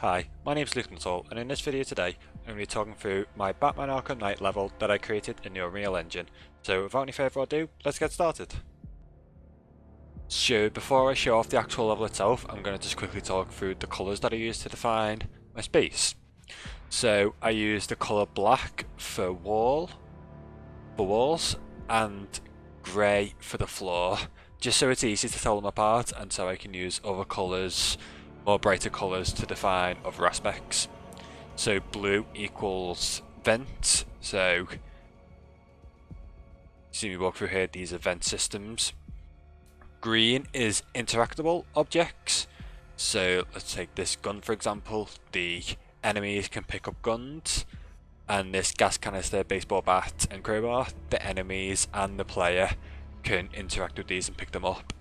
Hi, my name is Luke Nuttall, and in this video today I'm going to be talking through my Batman Arkham Knight level that I created in the Unreal Engine. So without any further ado, let's get started. So before I show off the actual level itself, I'm going to just quickly talk through the colours that I used to define my space. So I used the colour black for walls, and grey for the floor, just so it's easy to tell them apart and so I can use other colours, more brighter colours, to define other aspects. So blue equals vent, so see me walk through here, these are vent systems. Green is interactable objects, so let's take this gun for example. The enemies can pick up guns, and this gas canister, baseball bat and crowbar, the enemies and the player can interact with these and pick them up.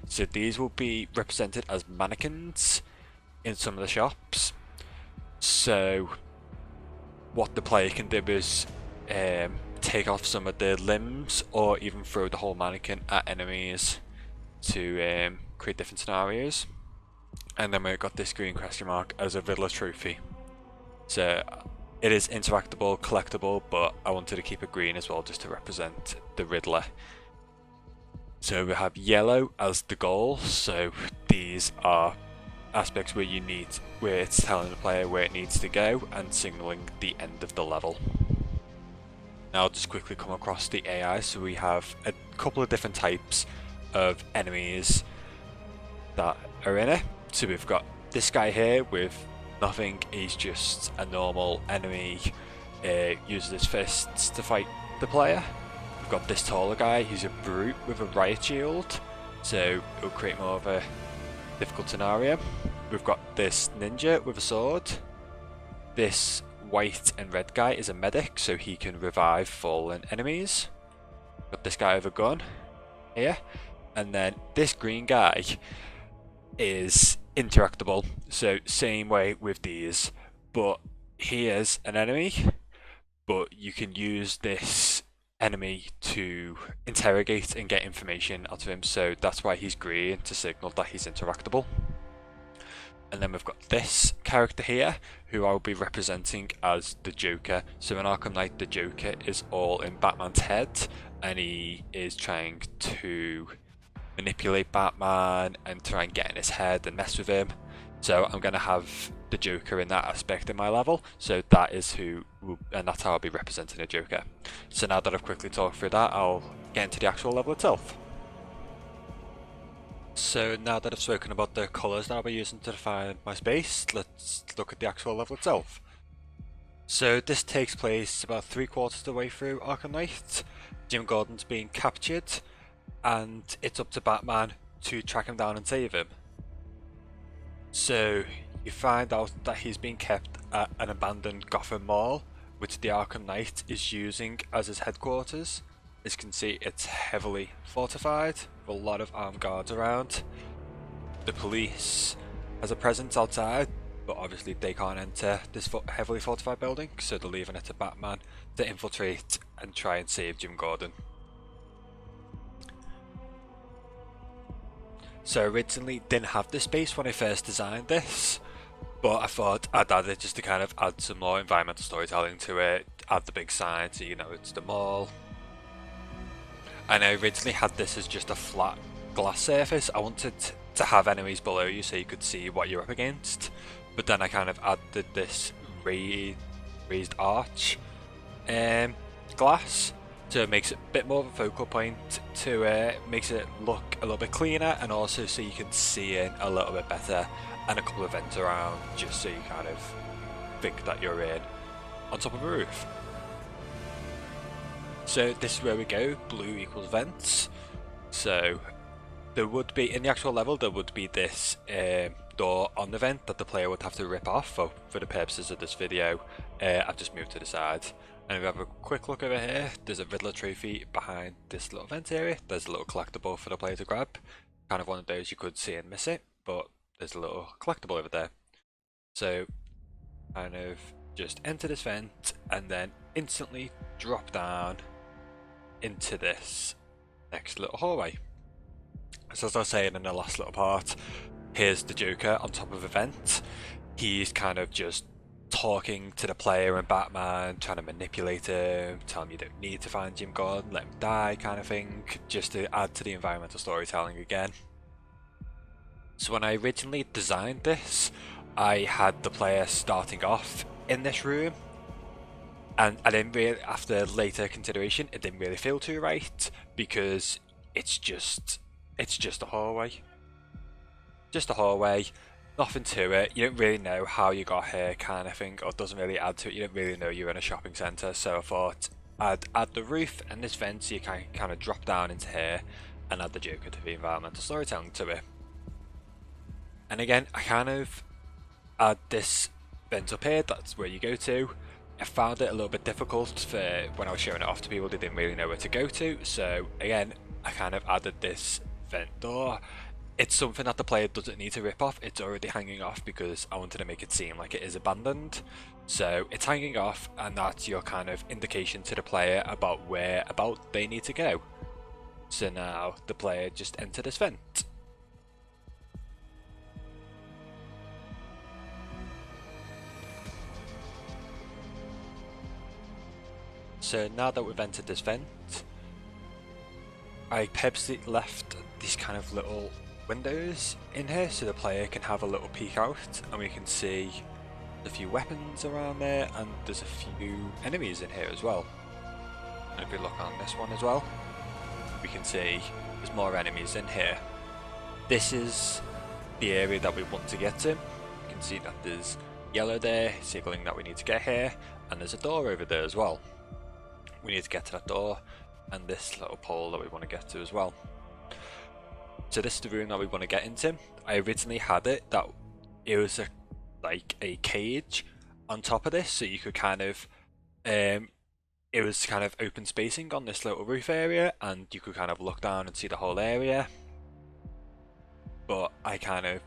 So these will be represented as mannequins in some of the shops. So what the player can do is take off some of the limbs or even throw the whole mannequin at enemies to create different scenarios. And then we've got this green question mark as a Riddler trophy. So it is interactable, collectible, but I wanted to keep it green as well just to represent the Riddler. So we have yellow as the goal, so these are aspects where it's telling the player where it needs to go and signaling the end of the level. Now I'll just quickly come across the AI. So we have a couple of different types of enemies that are in it. So we've got this guy here with nothing, he's just a normal enemy, uses his fists to fight the player. We've got this taller guy, he's a brute with a riot shield, so it'll create more of a difficult scenario. We've got this ninja with a sword. This white and red guy is a medic, so he can revive fallen enemies. Got this guy with a gun here, and then this green guy is interactable, so same way with these, but he is an enemy, but you can use this enemy to interrogate and get information out of him, so that's why he's green, to signal that he's interactable. And then we've got this character here, who I'll be representing as the Joker. So in Arkham Knight, the Joker is all in Batman's head, and he is trying to manipulate Batman and try and get in his head and mess with him. So I'm going to have the Joker in that aspect in my level, so that is and that's how I'll be representing the Joker. So now that I've quickly talked through that, I'll get into the actual level itself. So now that I've spoken about the colours that I'll be using to define my space, let's look at the actual level itself. So this takes place about 3/4 of the way through Arkham Knight. Jim Gordon's being captured, and it's up to Batman to track him down and save him. So you find out that he's being kept at an abandoned Gotham Mall, which the Arkham Knight is using as his headquarters. As you can see, it's heavily fortified with a lot of armed guards around. The police has a presence outside, but obviously they can't enter this heavily fortified building, so they're leaving it to Batman to infiltrate and try and save Jim Gordon. So I originally didn't have this space when I first designed this, but I thought I'd add it just to kind of add some more environmental storytelling to it, add the big sign so you know it's the mall. And I originally had this as just a flat glass surface. I wanted to have enemies below you so you could see what you're up against, but then I kind of added this raised arch glass, so it makes it a bit more of a focal point, to makes it look a little bit cleaner, and also so you can see in a little bit better, and a couple of vents around just so you kind of think that you're in on top of a roof. So this is where we go, blue equals vents. So there would be, in the actual level, there would be this door on the vent that the player would have to rip off. For the purposes of this video, I've just moved to the side. And if we have a quick look over here, there's a Riddler trophy behind this little vent area. There's a little collectible for the player to grab. Kind of one of those you could see and miss it, but there's a little collectible over there. So kind of just enter this vent and then instantly drop down into this next little hallway. So as I was saying in the last little part, here's the Joker on top of a vent. he's kind of just talking to the player and Batman, trying to manipulate him, tell him you don't need to find Jim Gordon, let him die kind of thing, just to add to the environmental storytelling again. So when I originally designed this, I had the player starting off in this room, and I didn't really, after later consideration, it didn't really feel too right, because it's just a hallway. Just a hallway, nothing to it. You don't really know how you got here kind of thing, or it doesn't really add to it. You don't really know you're in a shopping centre, so I thought I'd add the roof and this vent so you can kind of drop down into here and add the Joker to the environmental storytelling to it. And again, I kind of add this vent up here, that's where you go to. I found it a little bit difficult for when I was showing it off to people, they didn't really know where to go to, so again, I kind of added this vent door. It's something that the player doesn't need to rip off, it's already hanging off because I wanted to make it seem like it is abandoned. So it's hanging off, and that's your kind of indication to the player about where they need to go. So now the player just enter this vent. So now that we've entered this vent, I purposely left these kind of little windows in here so the player can have a little peek out, and we can see a few weapons around there, and there's a few enemies in here as well. And if we look on this one as well, we can see there's more enemies in here. This is the area that we want to get to. You can see that there's yellow there, signaling that we need to get here, and there's a door over there as well. We need to get to that door, and this little pole that we want to get to as well. So this is the room that we want to get into. I originally had it that it was like a cage on top of this, so you could kind of it was kind of open spacing on this little roof area, and you could kind of look down and see the whole area. But I kind of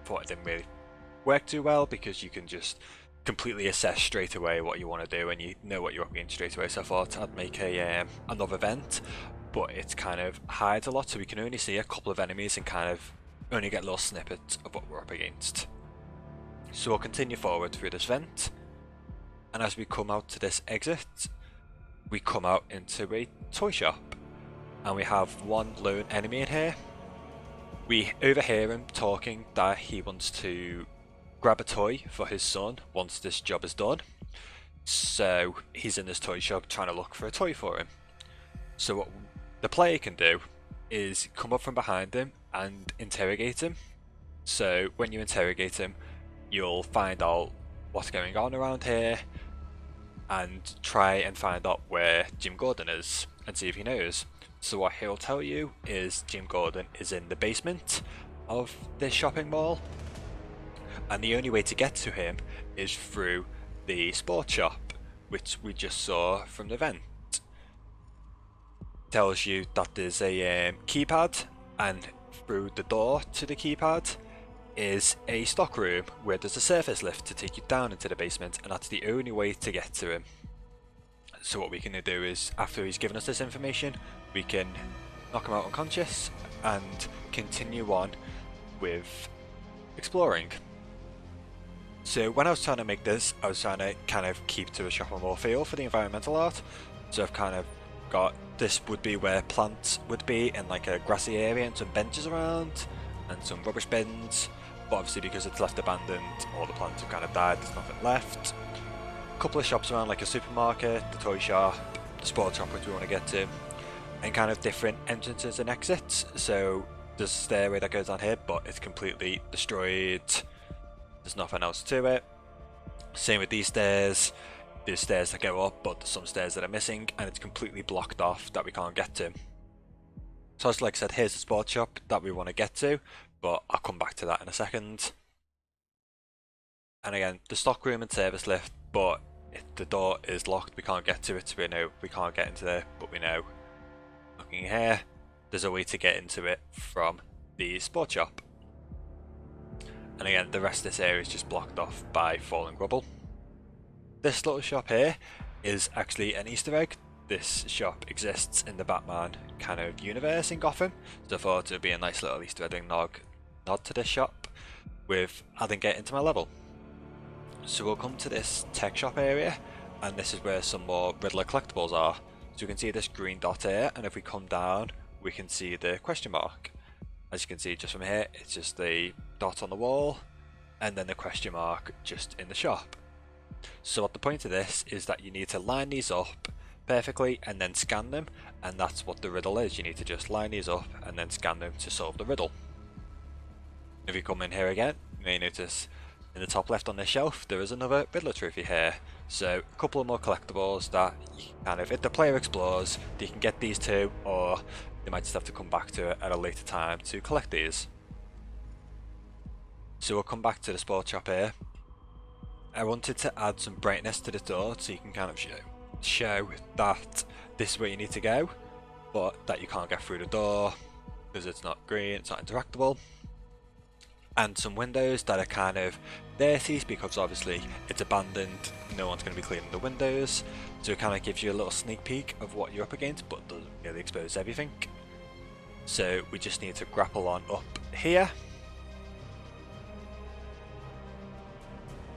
thought it didn't really work too well, because you can just completely assess straight away what you want to do and you know what you're up against straight away. So I thought I'd make a another vent, but it's kind of hides a lot, so we can only see a couple of enemies and kind of only get little snippets of what we're up against. So we'll continue forward through this vent, and as we come out to this exit, we come out into a toy shop, and we have one lone enemy in here. We overhear him talking that he wants to grab a toy for his son once this job is done. So he's in this toy shop trying to look for a toy for him. So what the player can do is come up from behind him and interrogate him. So when you interrogate him, you'll find out what's going on around here and try and find out where Jim Gordon is and see if he knows. So what he'll tell you is Jim Gordon is in the basement of this shopping mall, and the only way to get to him is through the sports shop, which we just saw from the vent. Tells you that there's a keypad, and through the door to the keypad is a stock room where there's a surface lift to take you down into the basement, and that's the only way to get to him. So what we can do is, after he's given us this information, we can knock him out unconscious and continue on with exploring. So when I was trying to make this, I was trying to kind of keep to a shopping mall feel for the environmental art. So I've kind of got, this would be where plants would be in like a grassy area, and some benches around and some rubbish bins. But obviously because it's left abandoned, all the plants have kind of died, there's nothing left. A couple of shops around, like a supermarket, the toy shop, the sports shop which we want to get to, and kind of different entrances and exits. So there's a stairway that goes down here, but it's completely destroyed. There's nothing else to it. Same with these stairs. There's stairs that go up, but there's some stairs that are missing, and it's completely blocked off that we can't get to. So as like I said, here's the sports shop that we want to get to, but I'll come back to that in a second. And again, the stock room and service lift, but if the door is locked, we can't get to it, so we know we can't get into there, but we know, looking here, there's a way to get into it from the sports shop. And again, the rest of this area is just blocked off by fallen rubble. This little shop here is actually an Easter egg. This shop exists in the Batman kind of universe in Gotham, so I thought it would be a nice little Easter egg nod to this shop with adding it into my level. So we'll come to this tech shop area, and this is where some more Riddler collectibles are. So you can see this green dot here, and if we come down, we can see the question mark. As you can see just from here, it's just the dot on the wall, and then the question mark just in the shop. So what the point of this is that you need to line these up perfectly and then scan them, and that's what the riddle is. You need to just line these up and then scan them to solve the riddle. If you come in here again, you may notice in the top left on this shelf there is another Riddler trophy here. So a couple of more collectibles that you kind of, if the player explores, you can get these two, or they might just have to come back to it at a later time to collect these. So we'll come back to the sports shop here. I wanted to add some brightness to the door so you can kind of show that this is where you need to go, but that you can't get through the door because it's not green, it's not interactable. And some windows that are kind of dirty because obviously it's abandoned, no one's going to be cleaning the windows, so it kind of gives you a little sneak peek of what you're up against, but doesn't really expose everything. So we just need to grapple on up here.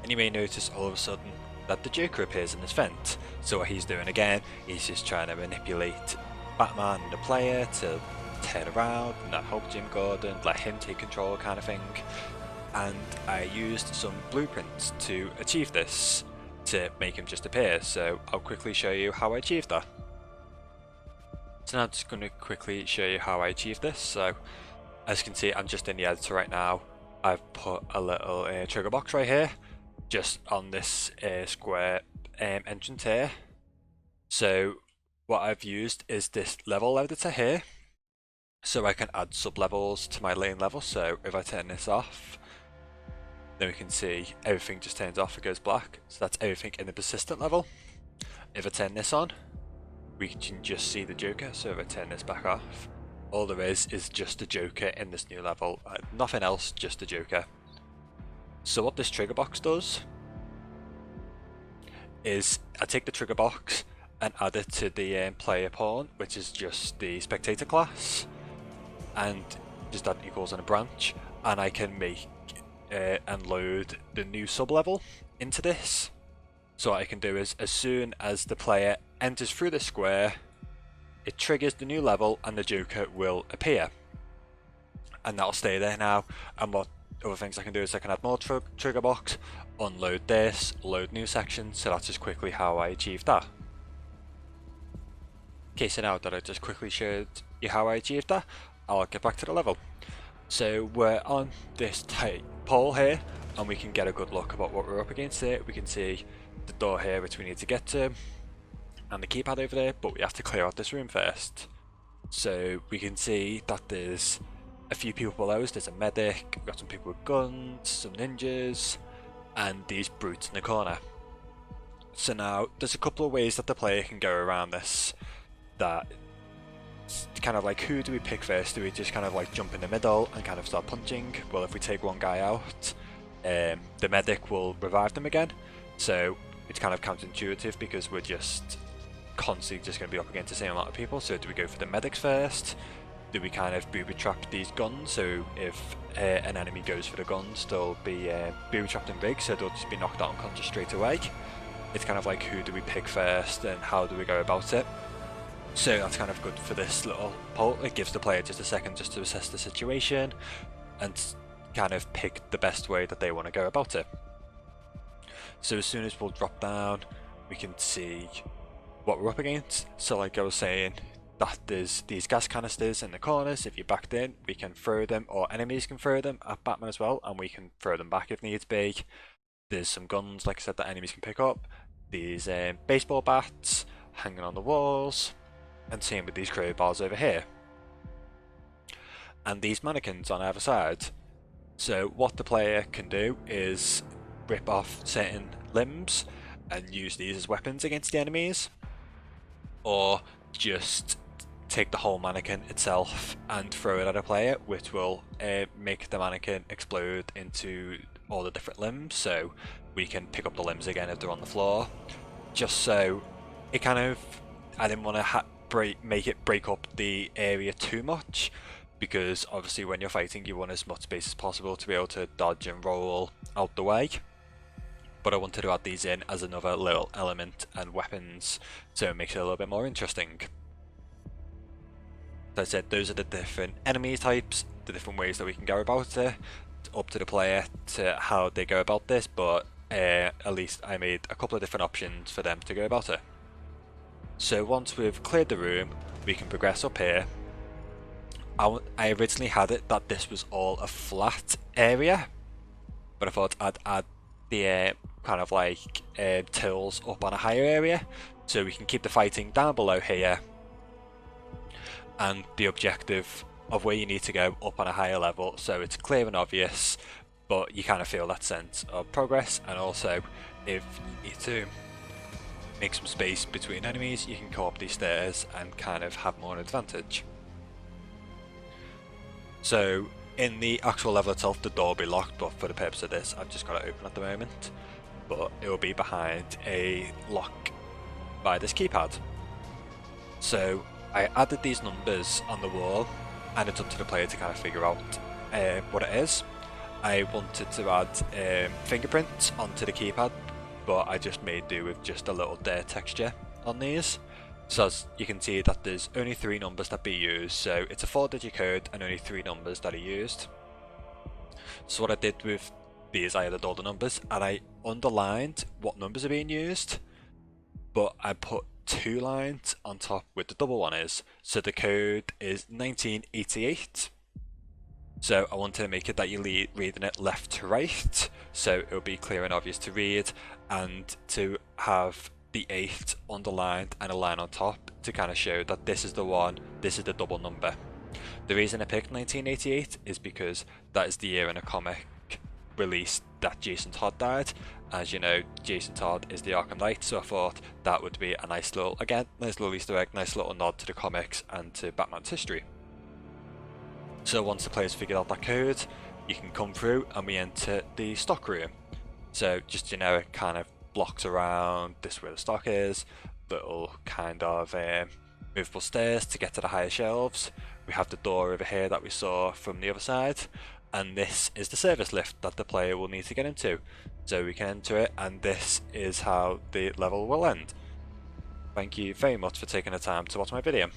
And you may notice all of a sudden that the Joker appears in this vent. So what he's doing again, he's just trying to manipulate Batman and the player to turn around, not help Jim Gordon, let him take control kind of thing. And I used some blueprints to achieve this, to make him just appear, so I'll quickly show you how I achieved that. So now I'm just going to quickly show you how I achieved this. So as you can see, I'm just in the editor right now. I've put a little trigger box right here, just on this square entrance here. So what I've used is this level editor here, so I can add sub-levels to my lane level. So if I turn this off, then we can see everything just turns off, it goes black. So that's everything in the persistent level. If I turn this on, we can just see the Joker. So if I turn this back off, all there is just the Joker in this new level. Nothing else, just the Joker. So what this trigger box does is I take the trigger box and add it to the player pawn, which is just the spectator class, and just add equals on a branch, and I can make and load the new sub-level into this. So what I can do is, as soon as the player enters through the square, it triggers the new level and the Joker will appear, and that'll stay there now. And what other things I can do is I can add more trigger box, unload this, load new section. So that's just quickly how I achieved that. Okay, so now that I just quickly showed you how I achieved that, I'll get back to the level. So we're on this tight pole here, and we can get a good look about what we're up against here. We can see the door here which we need to get to, and the keypad over there, but we have to clear out this room first. So we can see that there's a few people below us. There's a medic, we've got some people with guns, some ninjas, and these brutes in the corner. So now there's a couple of ways that the player can go around this. That kind of like, who do we pick first? Do we just kind of like jump in the middle and kind of start punching? Well, if we take one guy out, the medic will revive them again. So it's kind of counterintuitive because we're just constantly just going to be up against the same amount of people. So do we go for the medics first? Do we kind of booby trap these guns? So if an enemy goes for the guns, they'll be booby trapped and rigged, so they'll just be knocked out unconscious straight away. It's kind of like, who do we pick first and how do we go about it? So that's kind of good for this little poll. It gives the player just a second just to assess the situation and kind of pick the best way that they want to go about it. So as soon as we'll drop down, we can see what we're up against. So like I was saying, that there's these gas canisters in the corners. If you're backed in, we can throw them, or enemies can throw them at Batman as well, and we can throw them back if needs be. There's some guns, like I said, that enemies can pick up. These baseball bats hanging on the walls, and same with these crowbars over here. And these mannequins on either side. So what the player can do is rip off certain limbs and use these as weapons against the enemies, or just take the whole mannequin itself and throw it at a player, which will make the mannequin explode into all the different limbs, so we can pick up the limbs again if they're on the floor. Just so it kind of, I didn't want to make it break up the area too much, because obviously when you're fighting you want as much space as possible to be able to dodge and roll out the way. but I wanted to add these in as another little element and weapons, so it makes it a little bit more interesting. As I said, those are the different enemy types, the different ways that we can go about it, up to the player to how they go about this, but at least I made a couple of different options for them to go about it. So once we've cleared the room, we can progress up here. I originally had it that this was all a flat area, but I thought I'd add the kind of like tills up on a higher area, so we can keep the fighting down below here, and the objective of where you need to go up on a higher level, so it's clear and obvious, but you kind of feel that sense of progress. And also, if you need to make some space between enemies, you can go up these stairs and kind of have more advantage. So in the actual level itself, the door will be locked, but for the purpose of this, I've just got it open at the moment. But it will be behind a lock by this keypad. So I added these numbers on the wall, and it's up to the player to kind of figure out what it is. I wanted to add fingerprints onto the keypad, but I just made do with just a little dirt texture on these. So as you can see that there's only 3 numbers that be used, so it's a 4-digit code and only 3 numbers that are used. So what I did with these, I added all the numbers and I underlined what numbers are being used, but I put 2 lines on top with the double one is. So the code is 1988. So I wanted to make it that you're reading it left to right, so it'll be clear and obvious to read, and to have the 8 underlined and a line on top to kind of show that this is the one, this is the double number. The reason I picked 1988 is because that is the year in a comic release that Jason Todd died. As you know, Jason Todd is the Arkham Knight, so I thought that would be a nice little, again, nice little Easter egg, nice little nod to the comics and to Batman's history. So once the players figured out that code, you can come through and we enter the stock room. So just generic kind of blocks around, this is where the stock is, little kind of movable stairs to get to the higher shelves. We have the door over here that we saw from the other side, and this is the service lift that the player will need to get into. So we can enter it, and this is how the level will end. Thank you very much for taking the time to watch my video.